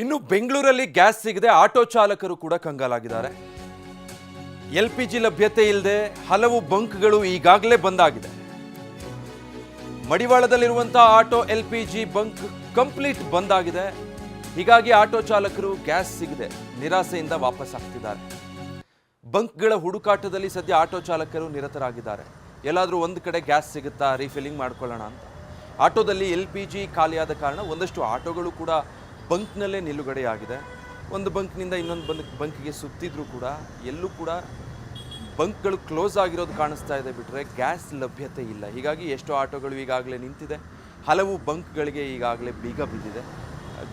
ಇನ್ನು ಬೆಂಗಳೂರಲ್ಲಿ ಗ್ಯಾಸ್ ಸಿಗದೆ ಆಟೋ ಚಾಲಕರು ಕೂಡ ಕಂಗಾಲಾಗಿದ್ದಾರೆ. ಎಲ್ಪಿಜಿ ಲಭ್ಯತೆ ಇಲ್ಲದೆ ಹಲವು ಬಂಕ್ಗಳು ಈಗಾಗಲೇ ಬಂದಾಗಿದೆ. ಮಡಿವಾಳದಲ್ಲಿರುವಂತಹ ಆಟೋ ಎಲ್ಪಿಜಿ ಬಂಕ್ ಕಂಪ್ಲೀಟ್ ಬಂದಾಗಿದೆ. ಹೀಗಾಗಿ ಆಟೋ ಚಾಲಕರು ಗ್ಯಾಸ್ ಸಿಗದೆ ನಿರಾಸೆಯಿಂದ ವಾಪಸ್ ಆಗ್ತಿದ್ದಾರೆ. ಬಂಕ್ಗಳ ಹುಡುಕಾಟದಲ್ಲಿ ಸದ್ಯ ಆಟೋ ಚಾಲಕರು ನಿರತರಾಗಿದ್ದಾರೆ. ಎಲ್ಲಾದರೂ ಒಂದು ಕಡೆ ಗ್ಯಾಸ್ ಸಿಗುತ್ತಾ ರೀಫಿಲ್ಲಿಂಗ್ ಮಾಡ್ಕೊಳ್ಳೋಣ ಅಂತ. ಆಟೋದಲ್ಲಿ ಎಲ್ಪಿಜಿ ಖಾಲಿಯಾದ ಕಾರಣ ಒಂದಷ್ಟು ಆಟೋಗಳು ಕೂಡ ಬಂಕ್ನಲ್ಲೇ ನಿಲುಗಡೆಯಾಗಿದೆ. ಒಂದು ಬಂಕ್ನಿಂದ ಇನ್ನೊಂದು ಬಂಕ್ಗೆ ಸುತ್ತಿದ್ರೂ ಕೂಡ ಎಲ್ಲೂ ಕೂಡ ಬಂಕ್ಗಳು ಕ್ಲೋಸ್ ಆಗಿರೋದು ಕಾಣಿಸ್ತಾ ಇದೆ ಬಿಟ್ಟರೆ ಗ್ಯಾಸ್ ಲಭ್ಯತೆ ಇಲ್ಲ. ಹೀಗಾಗಿ ಎಷ್ಟೋ ಆಟೋಗಳು ಈಗಾಗಲೇ ನಿಂತಿದೆ. ಹಲವು ಬಂಕ್ಗಳಿಗೆ ಈಗಾಗಲೇ ಬೀಗ ಬಿದ್ದಿದೆ.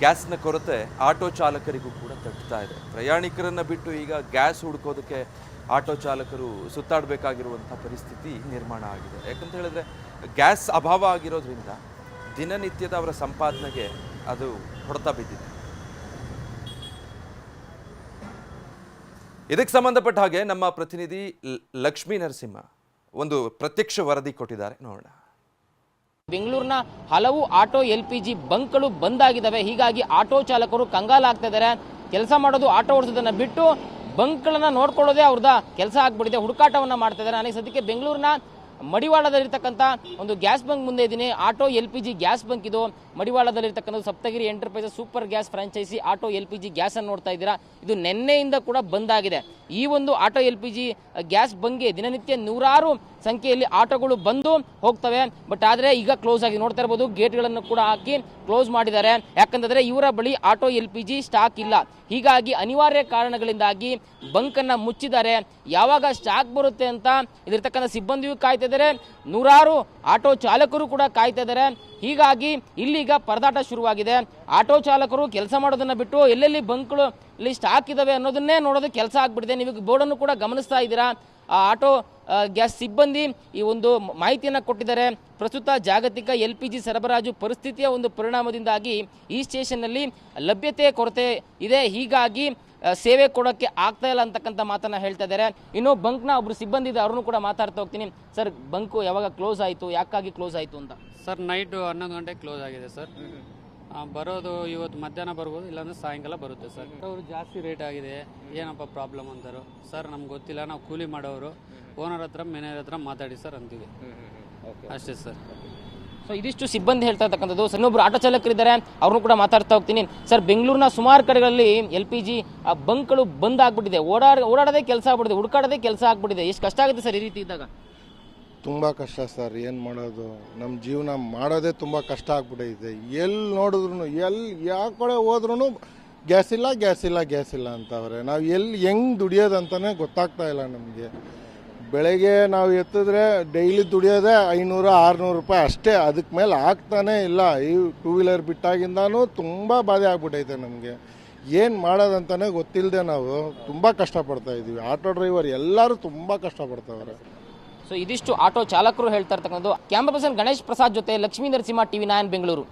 ಗ್ಯಾಸ್ನ ಕೊರತೆ ಆಟೋ ಚಾಲಕರಿಗೂ ಕೂಡ ತಟ್ಟುತ್ತಾ ಇದೆ. ಪ್ರಯಾಣಿಕರನ್ನು ಬಿಟ್ಟು ಈಗ ಗ್ಯಾಸ್ ಹುಡುಕೋದಕ್ಕೆ ಆಟೋ ಚಾಲಕರು ಸುತ್ತಾಡಬೇಕಾಗಿರುವಂಥ ಪರಿಸ್ಥಿತಿ ನಿರ್ಮಾಣ ಆಗಿದೆ. ಯಾಕಂತ ಹೇಳಿದ್ರೆ ಗ್ಯಾಸ್ ಅಭಾವ ಆಗಿರೋದ್ರಿಂದ ದಿನನಿತ್ಯದ ಅವರ ಸಂಪಾದನೆಗೆ ಅದು ಹೊಡೆತ ಬಿದ್ದಿದೆ. ಇದಕ್ಕೆ ಸಂಬಂಧಪಟ್ಟ ಹಾಗೆ ನಮ್ಮ ಪ್ರತಿನಿಧಿ ಲಕ್ಷ್ಮೀ ನರಸಿಂಹ ಒಂದು ಪ್ರತ್ಯಕ್ಷ ವರದಿ ಕೊಟ್ಟಿದ್ದಾರೆ, ನೋಡೋಣ. ಬೆಂಗಳೂರಿನ ಹಲವು ಆಟೋ ಎಲ್ಪಿಜಿ ಬಂಕ್ಗಳು ಬಂದಾಗಿದ್ದಾವೆ. ಹೀಗಾಗಿ ಆಟೋ ಚಾಲಕರು ಕಂಗಾಲಾಗ್ತಾ ಇದ್ದಾರೆ. ಕೆಲಸ ಮಾಡೋದು ಆಟೋ ಓಡಿಸೋದನ್ನ ಬಿಟ್ಟು ಬಂಕ್ಗಳನ್ನ ನೋಡ್ಕೊಳ್ಳೋದೇ ಅವ್ರದ ಕೆಲಸ ಆಗ್ಬಿಟ್ಟಿದೆ. ಹುಡುಕಾಟವನ್ನ ಮಾಡ್ತಾ ಇದ್ದಾರೆ. ನನಗೆ ಸದ್ಯಕ್ಕೆ ಬೆಂಗಳೂರಿನ ಮಡಿವಾಳದಲ್ಲಿರ್ತಕ್ಕಂಥ ಒಂದು ಗ್ಯಾಸ್ ಬಂಕ್ ಮುಂದೆ ಇದ್ದೀನಿ. ಆಟೋ ಎಲ್ಪಿಜಿ ಗ್ಯಾಸ್ ಬಂಕ್ ಇದು. ಮಡಿವಾಳದಲ್ಲಿರ್ತಕ್ಕಂಥ Saptagiri enterprises super gas franchise auto LPG gas ಅನ್ನು ನೋಡ್ತಾ ಇದ್ದೀರಾ. ಇದು ನಿನ್ನೆಯಿಂದ ಕೂಡ ಬಂದಾಗಿದೆ. ಈ ಒಂದು ಆಟೋ ಎಲ್ಪಿಜಿ ಗ್ಯಾಸ್ ಬಂಕ್ಗೆ ದಿನನಿತ್ಯ ನೂರಾರು ಸಂಖ್ಯೆಯಲ್ಲಿ ಆಟೋಗಳು ಬಂದು ಹೋಗ್ತವೆ. ಬಟ್ ಆದರೆ ಈಗ ಕ್ಲೋಸ್ ಆಗಿ ನೋಡ್ತಾ ಇರ್ಬೋದು. ಗೇಟ್ಗಳನ್ನು ಕೂಡ ಹಾಕಿ ಕ್ಲೋಸ್ ಮಾಡಿದ್ದಾರೆ. ಯಾಕಂತಂದ್ರೆ ಇವರ ಬಳಿ ಆಟೋ ಎಲ್ಪಿಜಿ ಸ್ಟಾಕ್ ಇಲ್ಲ. ಹೀಗಾಗಿ ಅನಿವಾರ್ಯ ಕಾರಣಗಳಿಂದಾಗಿ ಬಂಕ್ ಅನ್ನ ಮುಚ್ಚಿದ್ದಾರೆ. ಯಾವಾಗ ಸ್ಟಾಕ್ ಬರುತ್ತೆ ಅಂತ ಇದಿರ್ತಕ್ಕಂಥ ಸಿಬ್ಬಂದಿಯೂ ಕಾಯ್ತಾ ಇದ್ದಾರೆ. ನೂರಾರು ಆಟೋ ಚಾಲಕರು ಕೂಡ ಕಾಯ್ತಾ ಇದ್ದಾರೆ. ಹೀಗಾಗಿ ಇಲ್ಲಿಗ ಪರದಾಟ ಶುರುವಾಗಿದೆ. ಆಟೋ ಚಾಲಕರು ಕೆಲಸ ಮಾಡೋದನ್ನ ಬಿಟ್ಟು ಎಲ್ಲೆಲ್ಲಿ ಬಂಕ್ಗಳು ಇಲ್ಲಿ ಸ್ಟಾಕ್ ಇದಾವೆ ಅನ್ನೋದನ್ನೇ ನೋಡೋದು ಕೆಲಸ ಆಗ್ಬಿಟ್ಟಿದೆ. ನೀವು ಬೋರ್ಡನ್ನು ಕೂಡ ಗಮನಿಸ್ತಾ ಇದ್ದೀರಾ. ಆಟೋ ಗ್ಯಾಸ್ ಸಿಬ್ಬಂದಿ ಈ ಒಂದು ಮಾಹಿತಿಯನ್ನು ಕೊಟ್ಟಿದ್ದಾರೆ. ಪ್ರಸ್ತುತ ಜಾಗತಿಕ ಎಲ್ಪಿಜಿ ಸರಬರಾಜು ಪರಿಸ್ಥಿತಿಯ ಒಂದು ಪರಿಣಾಮದಿಂದಾಗಿ ಈ ಸ್ಟೇಷನ್ನಲ್ಲಿ ಲಭ್ಯತೆ ಕೊರತೆ ಇದೆ. ಹೀಗಾಗಿ ಸೇವೆ ಕೊಡೋಕ್ಕೆ ಆಗ್ತಾ ಇಲ್ಲ ಅಂತಕ್ಕಂಥ ಮಾತನ್ನ ಹೇಳ್ತಾ ಇದ್ದಾರೆ. ಇನ್ನು ಬಂಕ್ನ ಒಬ್ರು ಸಿಬ್ಬಂದಿ ಇದೆ, ಅವ್ರನ್ನು ಕೂಡ ಮಾತಾಡ್ತಾ ಹೋಗ್ತೀನಿ. ಸರ್, ಬಂಕು ಯಾವಾಗ ಕ್ಲೋಸ್ ಆಯಿತು, ಯಾಕಾಗಿ ಕ್ಲೋಸ್ ಆಯಿತು ಅಂತ? ಸರ್, ನೈಟು 11 ಗಂಟೆಗೆ ಕ್ಲೋಸ್ ಆಗಿದೆ ಸರ್. ಬರೋದು ಇವತ್ತು ಮಧ್ಯಾಹ್ನ ಬರ್ಬೋದು, ಇಲ್ಲಾಂದ್ರೆ ಸಾಯಂಕಾಲ ಬರುತ್ತೆ ಸರ್. ಅವರು ಜಾಸ್ತಿ ರೇಟ್ ಆಗಿದೆ, ಏನಪ್ಪ ಪ್ರಾಬ್ಲಮ್ ಅಂತಾರೋ. ಸರ್, ನಮ್ಗೆ ಗೊತ್ತಿಲ್ಲ, ನಾವು ಕೂಲಿ ಮಾಡೋರು. ಓನರ್ ಹತ್ರ ಮ್ಯಾನೇಜರ್ ಹತ್ರ ಮಾತಾಡಿ ಸರ್ ಅಂತೀವಿ, ಅಷ್ಟೇ ಸರ್. ಸೊ ಇದಿಷ್ಟು ಸಿಬ್ಬಂದಿ ಹೇಳ್ತಾ ಇರ್ತಕ್ಕಂಥದ್ದು. ಇನ್ನೊಬ್ರು ಆಟೋ ಚಾಲಕರಿದ್ದಾರೆ, ಅವ್ರನ್ನೂ ಕೂಡ ಮಾತಾಡ್ತಾ ಹೋಗ್ತೀನಿ. ಸರ್, ಬೆಂಗಳೂರಿನ ಸುಮಾರು ಕಡೆಗಳಲ್ಲಿ ಎಲ್ಪಿಜಿ ಬಂಕ್ಗಳು ಬಂದ್ ಆಗ್ಬಿಟ್ಟಿದೆ. ಓಡಾಡೋದೇ ಕೆಲಸ ಆಗ್ಬಿಟ್ಟಿದೆ, ಹುಡುಕಾಡೋದೇ ಕೆಲಸ ಆಗ್ಬಿಟ್ಟಿದೆ. ಎಷ್ಟು ಕಷ್ಟ ಆಗುತ್ತೆ ಸರ್ ಈ ರೀತಿ ಇದ್ದಾಗ? ತುಂಬ ಕಷ್ಟ ಸರ್. ಏನು ಮಾಡೋದು, ನಮ್ಮ ಜೀವನ ಮಾಡೋದೇ ತುಂಬ ಕಷ್ಟ ಆಗ್ಬಿಟ್ಟೈತೆ. ಎಲ್ಲಿ ನೋಡಿದ್ರು, ಯಾವ ಕಡೆ ಹೋದ್ರೂ ಗ್ಯಾಸ್ ಇಲ್ಲ ಗ್ಯಾಸ್ ಇಲ್ಲ ಗ್ಯಾಸ್ ಇಲ್ಲ ಅಂತವ್ರೆ. ನಾವು ಹೆಂಗೆ ದುಡಿಯೋದಂತಲೇ ಗೊತ್ತಾಗ್ತಾ ಇಲ್ಲ ನಮಗೆ. ಬೆಳಗ್ಗೆ ನಾವು ಎತ್ತಿದ್ರೆ ಡೈಲಿ ದುಡಿಯೋದೇ 500-600 ರೂಪಾಯಿ ಅಷ್ಟೇ. ಅದಕ್ಕೆ ಮೇಲೆ ಆಗ್ತಾನೇ ಇಲ್ಲ. ಈ 2 ವೀಲರ್ ಬಿಟ್ಟಾಗಿಂದನೂ ತುಂಬ ಬಾಧೆ ಆಗ್ಬಿಟ್ಟೈತೆ ನಮಗೆ. ಏನು ಮಾಡೋದಂತಲೇ ಗೊತ್ತಿಲ್ಲದೆ ನಾವು ತುಂಬ ಕಷ್ಟಪಡ್ತಾ ಇದ್ದೀವಿ. ಆಟೋ ಡ್ರೈವರ್ ಎಲ್ಲರೂ ತುಂಬ ಕಷ್ಟಪಡ್ತಾವ್ರೆ. ಸೊ ಇದಿಷ್ಟು ಆಟೋ ಚಾಲಕರು ಹೇಳ್ತಾ ಇರ್ತಕ್ಕಂಥದ್ದು. ಕ್ಯಾಮ್ರಾ ಪರ್ಸನ್ ಗಣೇಶ್ ಪ್ರಸಾದ್ ಜೊತೆ ಲಕ್ಷ್ಮೀ ನರಸಿಂಹ, TV9 ಬೆಂಗಳೂರು.